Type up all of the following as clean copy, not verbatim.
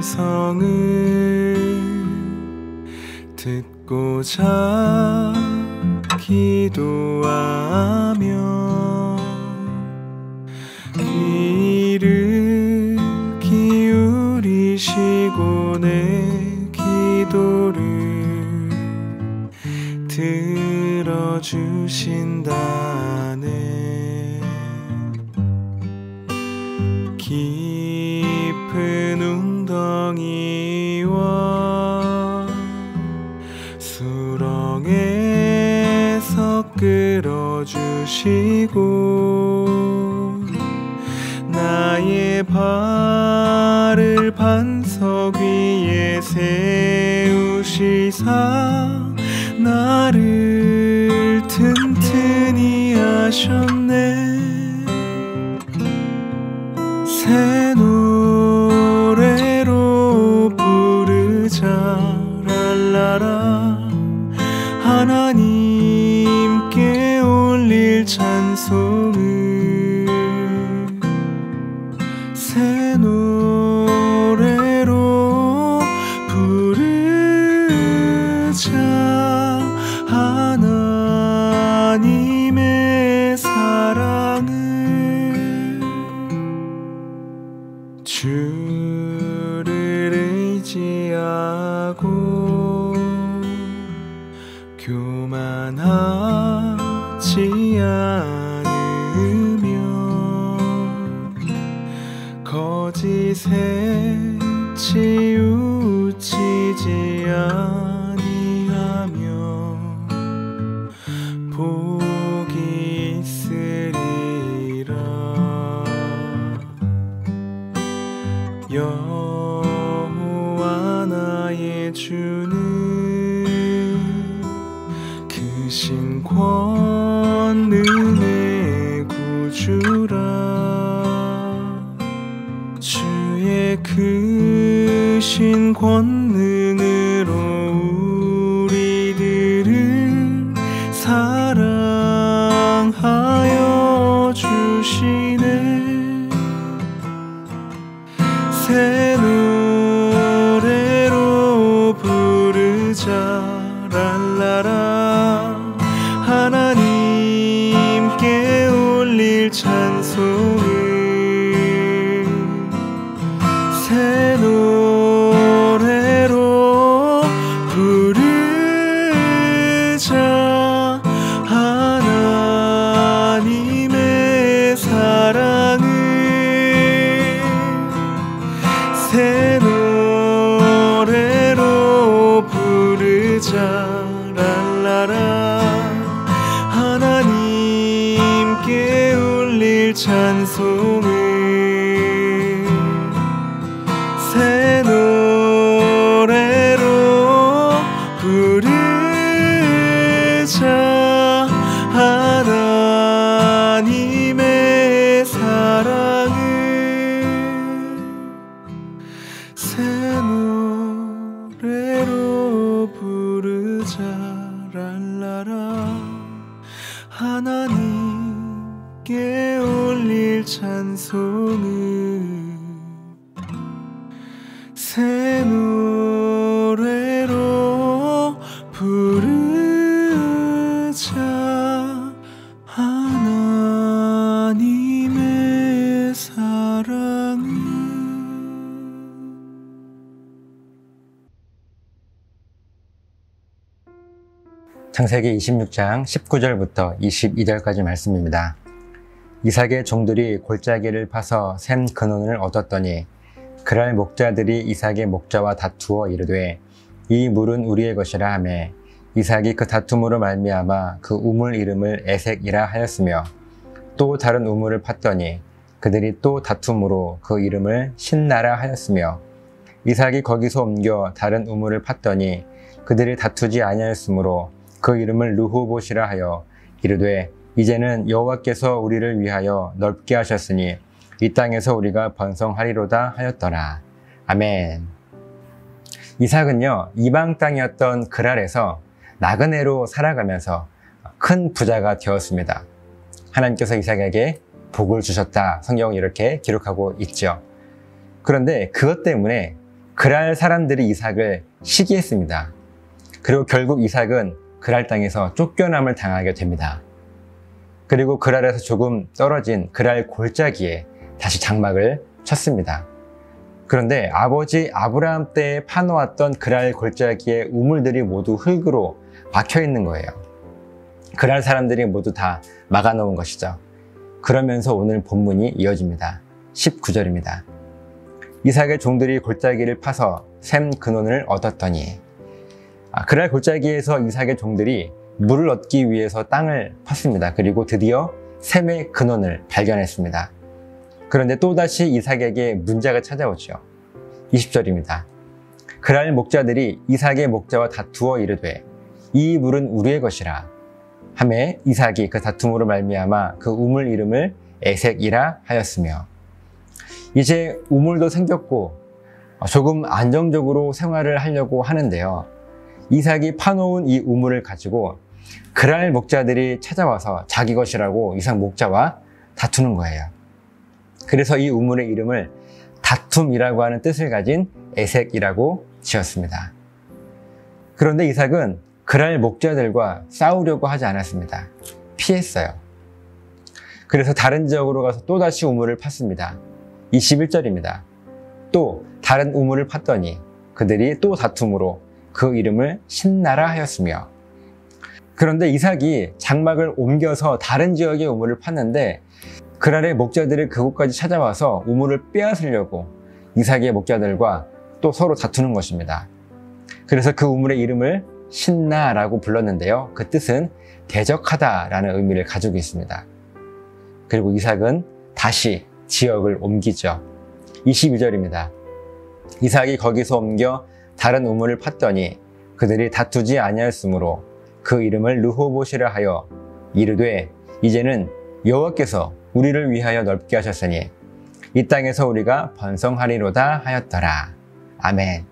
음성을 듣고자 기도하며 귀를 기울이시고 내 기도를 들어주신다네. 깊은 웅덩이와 수렁에서 끌어주시고 나의 발을 반석 위에 세우시사 나를 튼튼히 하셨네. 새 노래로 부르자 랄라라. 하나님께 올릴 찬송을 새 노래로 부르자. 하나님의 사랑을 주를 의지하고 교만하지 않으며 거짓에 치우치지 아니하며 복이 있으리라. 여호와 나의 주는 크신 권능의 구주라. 주의 크신 권능으로 우리들을 사랑하여 주시네. 새 노래로 부르자 랄라라. 하나님께 올릴 찬송을 새 노래로 부르자. 하나님의 사랑을 새 노래로 부르자 랄라라. 하나님께 올릴 찬송을 새 노래로 부르자. 하나님의 사랑을 새 노래로 부르자 랄라라. 하나님께 올릴 찬송을 새 노래로 부르자. 하나님의 사랑을. 창세기 26장 19절부터 22절까지 말씀입니다. 이삭의 종들이 골짜기를 파서 샘 근원을 얻었더니 그랄 목자들이 이삭의 목자와 다투어 이르되 이 물은 우리의 것이라 하매 이삭이 그 다툼으로 말미암아 그 우물 이름을 에색이라 하였으며 또 다른 우물을 팠더니 그들이 또 다툼으로 그 이름을 신나라 하였으며 이삭이 거기서 옮겨 다른 우물을 팠더니 그들이 다투지 아니하였으므로 그 이름을 르호봇이라 하여 이르되 이제는 여호와께서 우리를 위하여 넓게 하셨으니 이 땅에서 우리가 번성하리로다 하였더라. 아멘. 이삭은요, 이방 땅이었던 그랄에서 나그네로 살아가면서 큰 부자가 되었습니다. 하나님께서 이삭에게 복을 주셨다. 성경은 이렇게 기록하고 있죠. 그런데 그것 때문에 그랄 사람들이 이삭을 시기했습니다. 그리고 결국 이삭은 그랄 땅에서 쫓겨남을 당하게 됩니다. 그리고 그랄에서 조금 떨어진 그랄 골짜기에 다시 장막을 쳤습니다. 그런데 아버지 아브라함 때에 파놓았던 그랄 골짜기의 우물들이 모두 흙으로 막혀 있는 거예요. 그랄 사람들이 모두 다 막아놓은 것이죠. 그러면서 오늘 본문이 이어집니다. 19절입니다. 이삭의 종들이 골짜기를 파서 샘 근원을 얻었더니, 그랄 골짜기에서 이삭의 종들이 물을 얻기 위해서 땅을 팠습니다. 그리고 드디어 샘의 근원을 발견했습니다. 그런데 또다시 이삭에게 문제가 찾아오죠. 20절입니다. 그랄 목자들이 이삭의 목자와 다투어 이르되 이 물은 우리의 것이라 하매 이삭이 그 다툼으로 말미암아 그 우물 이름을 에색이라 하였으며, 이제 우물도 생겼고 조금 안정적으로 생활을 하려고 하는데요. 이삭이 파놓은 이 우물을 가지고 그랄 목자들이 찾아와서 자기 것이라고 이삭 목자와 다투는 거예요. 그래서 이 우물의 이름을 다툼이라고 하는 뜻을 가진 에색이라고 지었습니다. 그런데 이삭은 그랄 목자들과 싸우려고 하지 않았습니다. 피했어요. 그래서 다른 지역으로 가서 또다시 우물을 팠습니다. 21절입니다. 또 다른 우물을 팠더니 그들이 또 다툼으로 그 이름을 신나라 하였으며, 그런데 이삭이 장막을 옮겨서 다른 지역의 우물을 팠는데 그랄의 목자들이 그곳까지 찾아와서 우물을 빼앗으려고 이삭의 목자들과 또 서로 다투는 것입니다. 그래서 그 우물의 이름을 신나라고 불렀는데요. 그 뜻은 대적하다라는 의미를 가지고 있습니다. 그리고 이삭은 다시 지역을 옮기죠. 22절입니다. 이삭이 거기서 옮겨 다른 우물을 팠더니 그들이 다투지 아니하였으므로 그 이름을 르호봇이라 하여 이르되 이제는 여호와께서 우리를 위하여 넓게 하셨으니 이 땅에서 우리가 번성하리로다 하였더라. 아멘.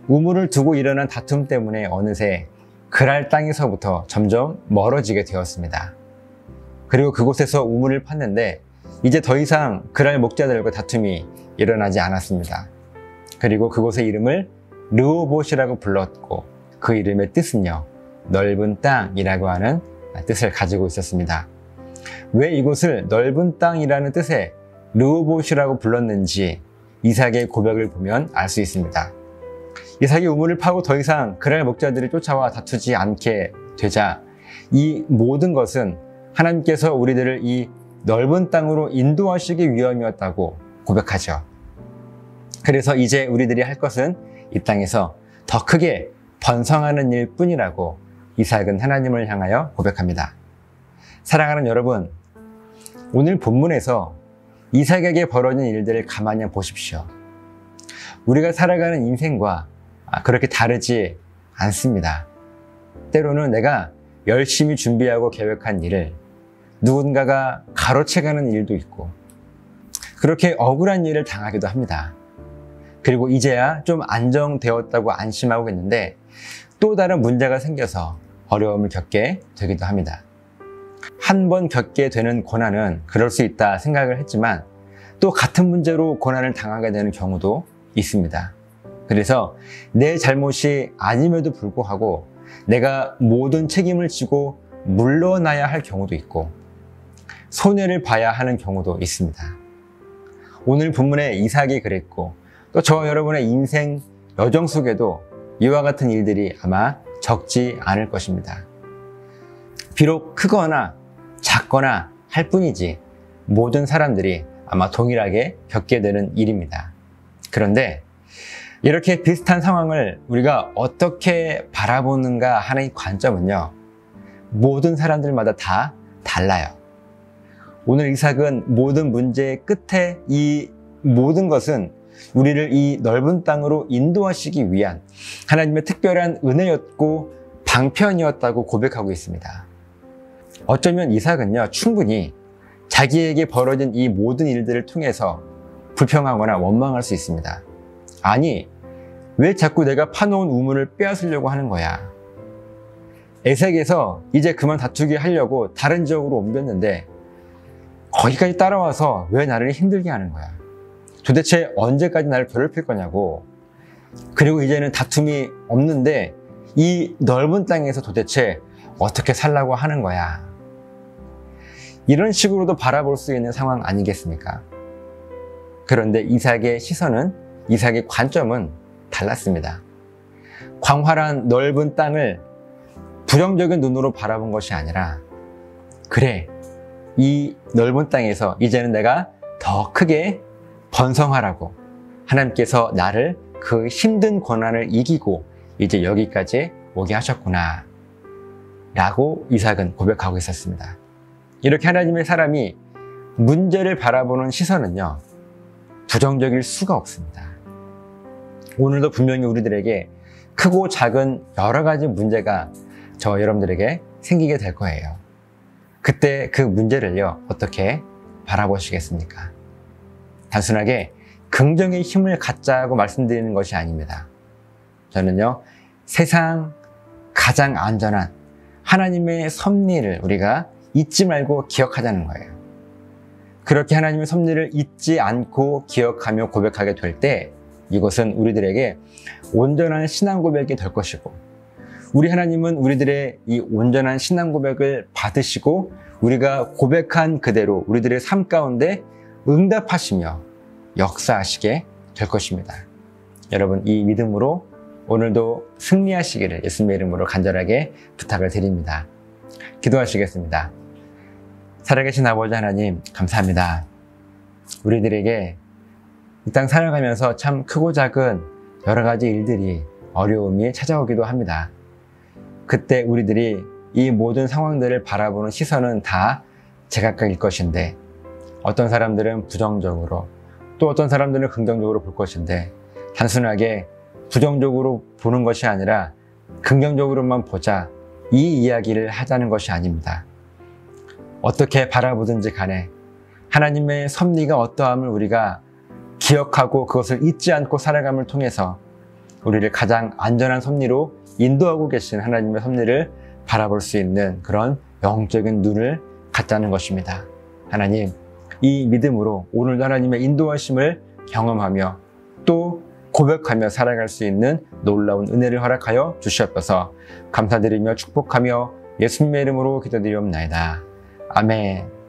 우물을 두고 일어난 다툼 때문에 어느새 그랄 땅에서부터 점점 멀어지게 되었습니다. 그리고 그곳에서 우물을 팠는데 이제 더 이상 그랄 목자들과 다툼이 일어나지 않았습니다. 그리고 그곳의 이름을 르호봇이라고 불렀고 그 이름의 뜻은요, 넓은 땅이라고 하는 뜻을 가지고 있었습니다. 왜 이곳을 넓은 땅이라는 뜻의 르호봇이라고 불렀는지 이삭의 고백을 보면 알 수 있습니다. 이삭이 우물을 파고 더 이상 그랄 목자들이 쫓아와 다투지 않게 되자 이 모든 것은 하나님께서 우리들을 이 넓은 땅으로 인도하시기 위함이었다고 고백하죠. 그래서 이제 우리들이 할 것은 이 땅에서 더 크게 번성하는 일 뿐이라고 이삭은 하나님을 향하여 고백합니다. 사랑하는 여러분, 오늘 본문에서 이삭에게 벌어진 일들을 가만히 보십시오. 우리가 살아가는 인생과 그렇게 다르지 않습니다. 때로는 내가 열심히 준비하고 계획한 일을 누군가가 가로채가는 일도 있고 그렇게 억울한 일을 당하기도 합니다. 그리고 이제야 좀 안정되었다고 안심하고 있는데 또 다른 문제가 생겨서 어려움을 겪게 되기도 합니다. 한 번 겪게 되는 고난은 그럴 수 있다 생각을 했지만 또 같은 문제로 고난을 당하게 되는 경우도 있습니다. 그래서 내 잘못이 아님에도 불구하고 내가 모든 책임을 지고 물러나야 할 경우도 있고 손해를 봐야 하는 경우도 있습니다. 오늘 본문에 이삭이 그랬고 또 저와 여러분의 인생 여정 속에도 이와 같은 일들이 아마 적지 않을 것입니다. 비록 크거나 작거나 할 뿐이지 모든 사람들이 아마 동일하게 겪게 되는 일입니다. 그런데 이렇게 비슷한 상황을 우리가 어떻게 바라보는가 하는 이 관점은요, 모든 사람들마다 다 달라요. 오늘 이삭은 모든 문제의 끝에 이 모든 것은 우리를 이 넓은 땅으로 인도하시기 위한 하나님의 특별한 은혜였고 방편이었다고 고백하고 있습니다. 어쩌면 이삭은요, 충분히 자기에게 벌어진 이 모든 일들을 통해서 불평하거나 원망할 수 있습니다. 아니, 왜 자꾸 내가 파놓은 우물을 빼앗으려고 하는 거야? 에색에서 이제 그만 다투게 하려고 다른 지역으로 옮겼는데 거기까지 따라와서 왜 나를 힘들게 하는 거야? 도대체 언제까지 나를 괴롭힐 거냐고 그리고 이제는 다툼이 없는데 이 넓은 땅에서 도대체 어떻게 살라고 하는 거야. 이런 식으로도 바라볼 수 있는 상황 아니겠습니까? 그런데 이삭의 시선은, 이삭의 관점은 달랐습니다. 광활한 넓은 땅을 부정적인 눈으로 바라본 것이 아니라, 그래, 이 넓은 땅에서 이제는 내가 더 크게 번성하라고 하나님께서 나를 그 힘든 고난을 이기고 이제 여기까지 오게 하셨구나 라고 이삭은 고백하고 있었습니다. 이렇게 하나님의 사람이 문제를 바라보는 시선은요, 부정적일 수가 없습니다. 오늘도 분명히 우리들에게 크고 작은 여러 가지 문제가 여러분들에게 생기게 될 거예요. 그때 그 문제를요, 어떻게 바라보시겠습니까? 단순하게 긍정의 힘을 갖자고 말씀드리는 것이 아닙니다. 저는요, 세상 가장 안전한 하나님의 섭리를 우리가 잊지 말고 기억하자는 거예요. 그렇게 하나님의 섭리를 잊지 않고 기억하며 고백하게 될 때 이것은 우리들에게 온전한 신앙 고백이 될 것이고, 우리 하나님은 우리들의 이 온전한 신앙 고백을 받으시고 우리가 고백한 그대로 우리들의 삶 가운데 응답하시며 역사하시게 될 것입니다. 여러분, 이 믿음으로 오늘도 승리하시기를 예수님의 이름으로 간절하게 부탁을 드립니다. 기도하시겠습니다. 살아계신 아버지 하나님, 감사합니다. 우리들에게 이 땅 살아가면서 참 크고 작은 여러 가지 일들이, 어려움이 찾아오기도 합니다. 그때 우리들이 이 모든 상황들을 바라보는 시선은 다 제각각일 것인데, 어떤 사람들은 부정적으로, 또 어떤 사람들은 긍정적으로 볼 것인데, 단순하게 부정적으로 보는 것이 아니라 긍정적으로만 보자, 이 이야기를 하자는 것이 아닙니다. 어떻게 바라보든지 간에 하나님의 섭리가 어떠함을 우리가 기억하고 그것을 잊지 않고 살아감을 통해서 우리를 가장 안전한 섭리로 인도하고 계신 하나님의 섭리를 바라볼 수 있는 그런 영적인 눈을 갖자는 것입니다. 하나님, 이 믿음으로 오늘도 하나님의 인도하심을 경험하며 또 고백하며 살아갈 수 있는 놀라운 은혜를 허락하여 주시옵소서. 감사드리며 축복하며 예수님의 이름으로 기도드리옵나이다. 아멘.